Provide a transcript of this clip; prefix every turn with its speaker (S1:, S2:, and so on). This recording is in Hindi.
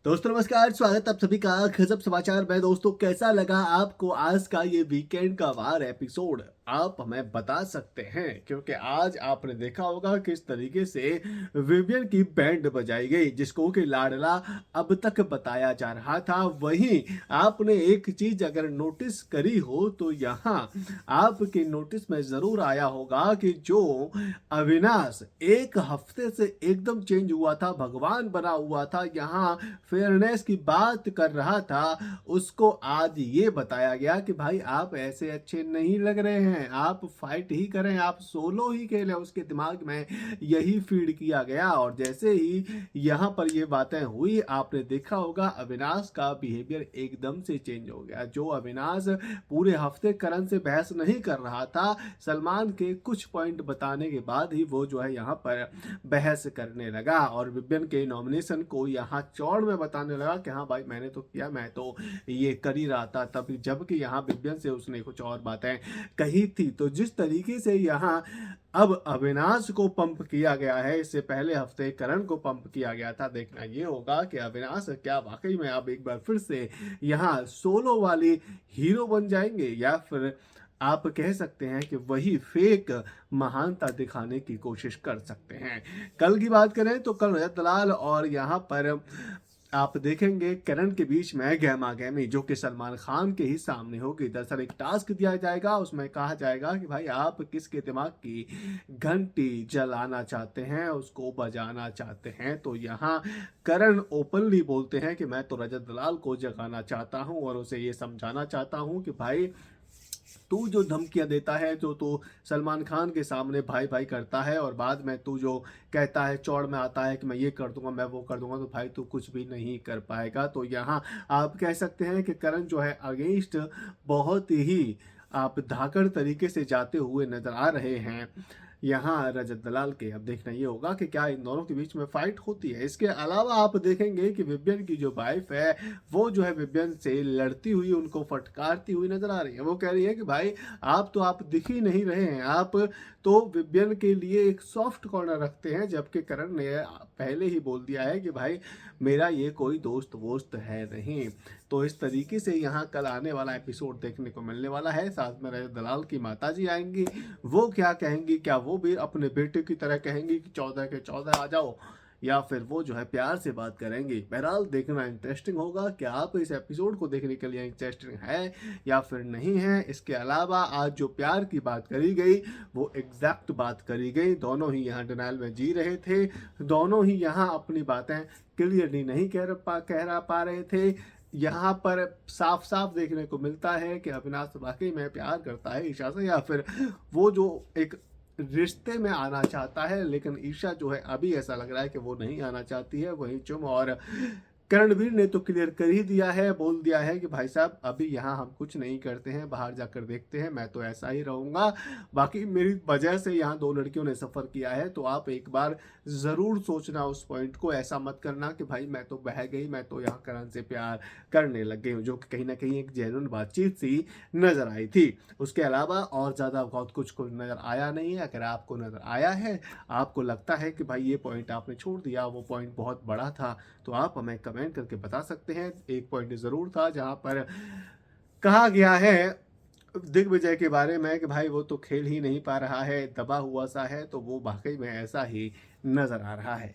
S1: दोस्तों नमस्कार, स्वागत आप सभी का गजब समाचार में। दोस्तों कैसा लगा आपको आज का ये वीकेंड का वार एपिसोड, आप हमें बता सकते हैं, क्योंकि आज आपने देखा होगा किस तरीके से विवियन की बैंड बजाई गई, जिसको कि लाडला अब तक बताया जा रहा था। वहीं आपने एक चीज अगर नोटिस करी हो तो यहाँ आपके नोटिस में जरूर आया होगा कि जो अविनाश एक हफ्ते से एकदम चेंज हुआ था, भगवान बना हुआ था, यहाँ फेयरनेस की बात कर रहा था, उसको आज ये बताया गया कि भाई आप ऐसे अच्छे नहीं लग रहे हैं, आप फाइट ही करें, आप सोलो ही खेलें। उसके दिमाग में यही फीड किया गया और जैसे ही यहाँ पर ये बातें हुई, आपने देखा होगा अविनाश का बिहेवियर एकदम से चेंज हो गया। जो अविनाश पूरे हफ्ते करण से बहस नहीं कर रहा था, सलमान के कुछ पॉइंट बताने के बाद ही वो जो है यहाँ पर बहस करने लगा और विपिन के नॉमिनेशन को यहाँ चौड़ में बताने लगा कि हाँ भाई मैंने तो किया, मैं तो ये कर ही रहा था, तब जबकि यहाँ विपिन से उसने कुछ और बातें कही थी। तो जिस तरीके से यहाँ अब अविनाश को पंप किया गया है, इससे पहले हफ्ते करण को पंप किया गया था। देखना ये होगा कि अविनाश क्या वाकई में अब एक बार फिर से यहाँ सोलो वाली हीरो बन जाएंगे या फिर आप कह सकते हैं कि वही फेक महानता दिखाने की कोशिश कर सकते हैं। कल की बात करें तो कल रजत दलाल और यहाँ पर आप देखेंगे करण के बीच में गहमा गहमी, जो कि सलमान खान के ही सामने होगी। दरअसल एक टास्क दिया जाएगा, उसमें कहा जाएगा कि भाई आप किसके दिमाग की घंटी जलाना चाहते हैं, उसको बजाना चाहते हैं। तो यहाँ करण ओपनली बोलते हैं कि मैं तो रजत दलाल को जगाना चाहता हूं और उसे ये समझाना चाहता हूं कि भाई तू जो धमकियां देता है, जो तू सलमान खान के सामने भाई भाई करता है और बाद में तू जो कहता है, चौड़ में आता है कि मैं ये कर दूंगा, मैं वो कर दूंगा, तो भाई तू कुछ भी नहीं कर पाएगा। तो यहाँ आप कह सकते हैं कि करण जो है अगेंस्ट बहुत ही आप धाकड़ तरीके से जाते हुए नजर आ रहे हैं यहाँ रजत दलाल के। अब देखना ये होगा कि क्या इन दोनों के बीच में फाइट होती है। इसके अलावा आप देखेंगे कि विवियन की जो वाइफ है, वो जो है विवियन से लड़ती हुई, उनको फटकारती हुई नजर आ रही है। वो कह रही है कि भाई आप दिख ही नहीं रहे हैं, आप तो विवियन के लिए एक सॉफ्ट कॉर्नर रखते हैं, जबकि करण ने पहले ही बोल दिया है कि भाई मेरा ये कोई दोस्त वोस्त है नहीं। तो इस तरीके से यहाँ कल आने वाला एपिसोड देखने को मिलने वाला है। साथ में रजत दलाल की माता जी आएंगी, वो क्या कहेंगी, क्या वो भी अपने बेटे की तरह कहेंगी कि 14 के 14 आ जाओ, या फिर वो जो है प्यार से बात करेंगी। बहरहाल देखना इंटरेस्टिंग होगा कि आप इस एपिसोड को देखने के लिए इंटरेस्टिंग है या फिर नहीं है। इसके अलावा आज जो प्यार की बात करी गई, वो एग्जैक्ट बात करी गई। दोनों ही यहाँ डिनाइल में जी रहे थे, दोनों ही यहाँ अपनी बातें क्लियरली नहीं कह पा रहे थे। यहाँ पर साफ साफ देखने को मिलता है कि अविनाश वाकई में प्यार करता है ईशा से, या फिर वो जो एक रिश्ते में आना चाहता है, लेकिन ईशा जो है अभी ऐसा लग रहा है कि वो नहीं आना चाहती है। वहीं चुम और करणवीर ने तो क्लियर कर ही दिया है, बोल दिया है कि भाई साहब अभी यहाँ हम कुछ नहीं करते हैं, बाहर जाकर देखते हैं, मैं तो ऐसा ही रहूंगा। बाकी मेरी वजह से यहाँ दो लड़कियों ने सफर किया है, तो आप एक बार जरूर सोचना उस पॉइंट को, ऐसा मत करना कि भाई मैं तो बह गई, मैं तो यहाँ करण से प्यार करने लग गई हूँ, जो कि कहीं ना कहीं एक जेन्युइन बातचीत सी नजर आई थी। उसके अलावा और ज्यादा बहुत कुछ नजर आया नहीं है। अगर आपको नजर आया है, आपको लगता है कि भाई ये पॉइंट आपने छोड़ दिया, वो पॉइंट बहुत बड़ा था, तो आप हमें कमेंट करके बता सकते हैं। एक पॉइंट जरूर था जहां पर कहा गया है दिग्विजय के बारे में कि भाई वो तो खेल ही नहीं पा रहा है, दबा हुआ सा है, तो वो वाकई में ऐसा ही नजर आ रहा है।